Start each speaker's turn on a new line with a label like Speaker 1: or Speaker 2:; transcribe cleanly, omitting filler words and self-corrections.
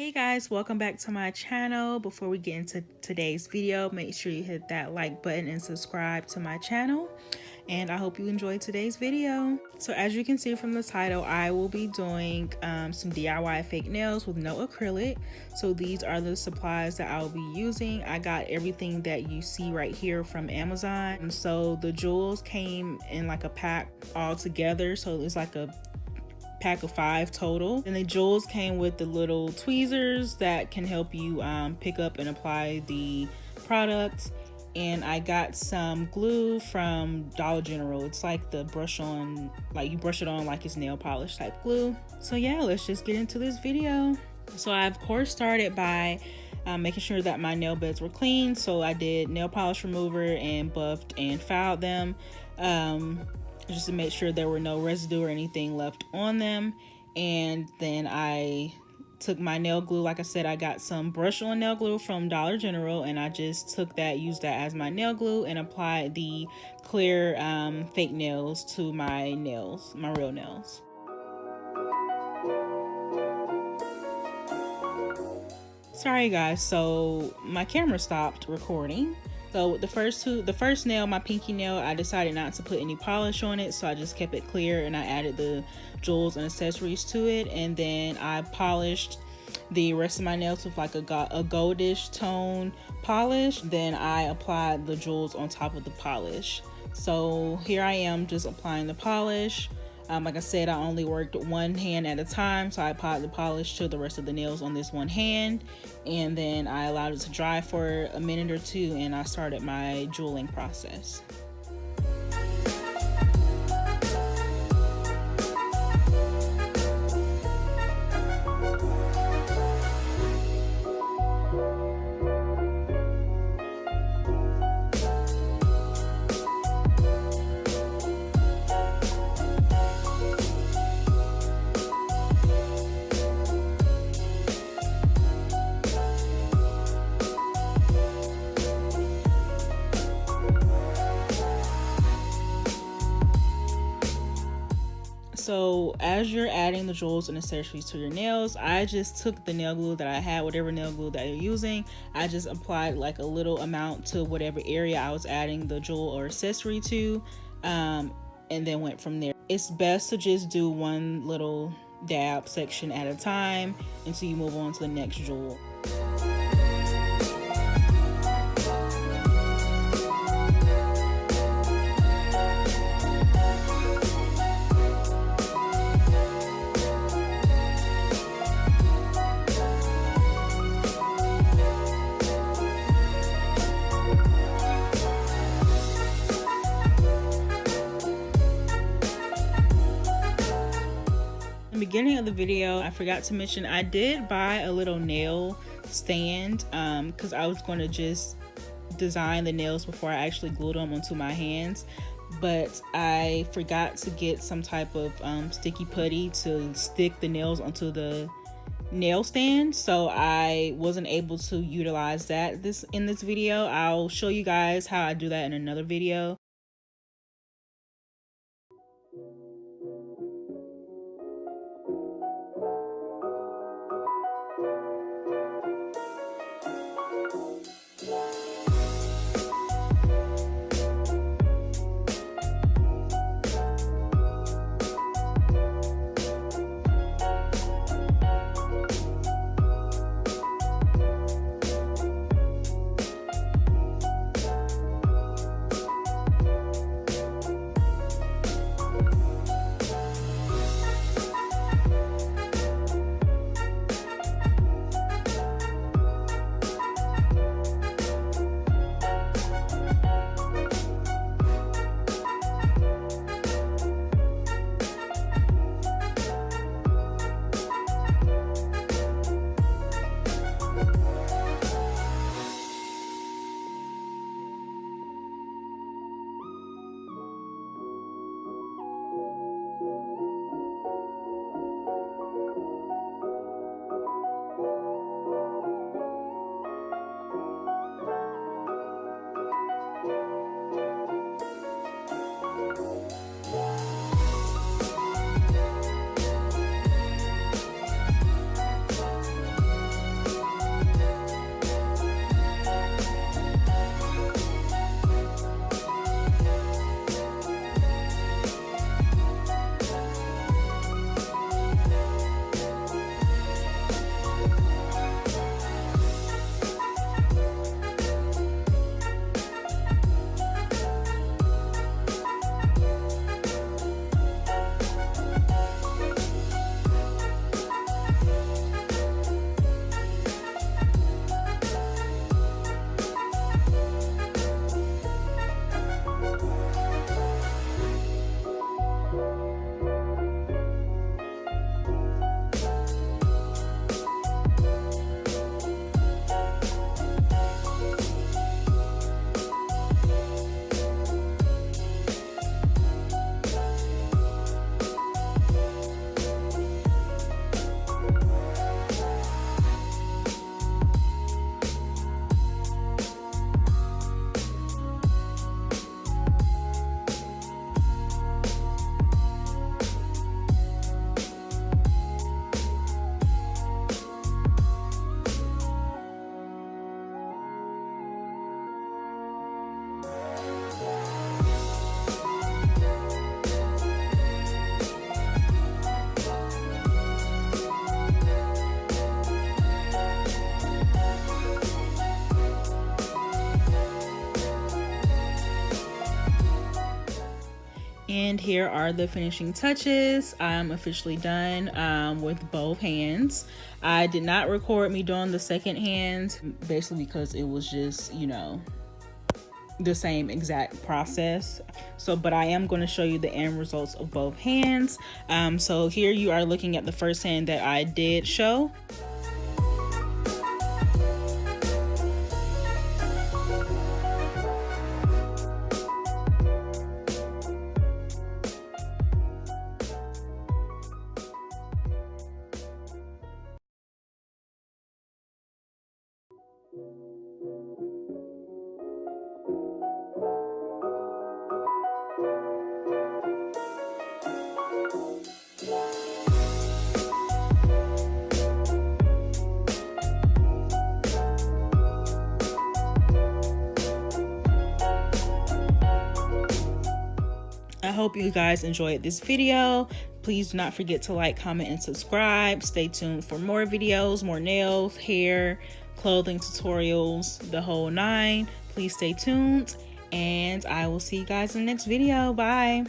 Speaker 1: Hey guys, welcome back to my channel. Before we get into today's video, make sure you hit that like button and subscribe to my channel. And I hope you enjoyed today's video. So as you can see from the title, I will be doing some DIY fake nails with no acrylic. So these are the supplies that I'll be using. I got everything that you see right here from Amazon. So the jewels came in like a pack all together. So it's like a pack of 5 total, and the jewels came with the little tweezers that can help you pick up and apply the product. And I got some glue from Dollar General. It's like the brush on, like you brush it on like it's nail polish type glue. So yeah, let's just get into this video. So I of course started by making sure that my nail beds were clean. So I did nail polish remover and buffed and filed them, just to make sure there were no residue or anything left on them. And then I took my nail glue. Like I said, I got some brush on nail glue from Dollar General, and I just took that, used that as my nail glue, and applied the clear fake nails to my nails, my real nails. Sorry guys, so my camera stopped recording. So the first nail, my pinky nail, I decided not to put any polish on it, so I just kept it clear and I added the jewels and accessories to it. And then I polished the rest of my nails with like a goldish tone polish. Then I applied the jewels on top of the polish. So here I am just applying the polish. Like I said, I only worked one hand at a time, so I applied the polish to the rest of the nails on this one hand, and then I allowed it to dry for a minute or two, and I started my jeweling process. So as you're adding the jewels and accessories to your nails, I just took the nail glue that I had, whatever nail glue that you're using, I just applied like a little amount to whatever area I was adding the jewel or accessory to, and then went from there. It's best to just do one little dab section at a time until you move on to the next jewel. Beginning of the video, I forgot to mention I did buy a little nail stand because I was going to just design the nails before I actually glued them onto my hands, but I forgot to get some type of sticky putty to stick the nails onto the nail stand, so I wasn't able to utilize that in this video. I'll show you guys how I do that in another video. here are the finishing touches. I'm officially done with both hands. I did not record me doing the second hand, basically because it was just, you know, the same exact process. So, but I am going to show you the end results of both hands. So here you are looking at the first hand that I did show. I hope you guys enjoyed this video. Please do not forget to like, comment, and subscribe. Stay tuned for more videos, more nails, hair, clothing tutorials, the whole nine. Please stay tuned, and I will see you guys in the next video. Bye.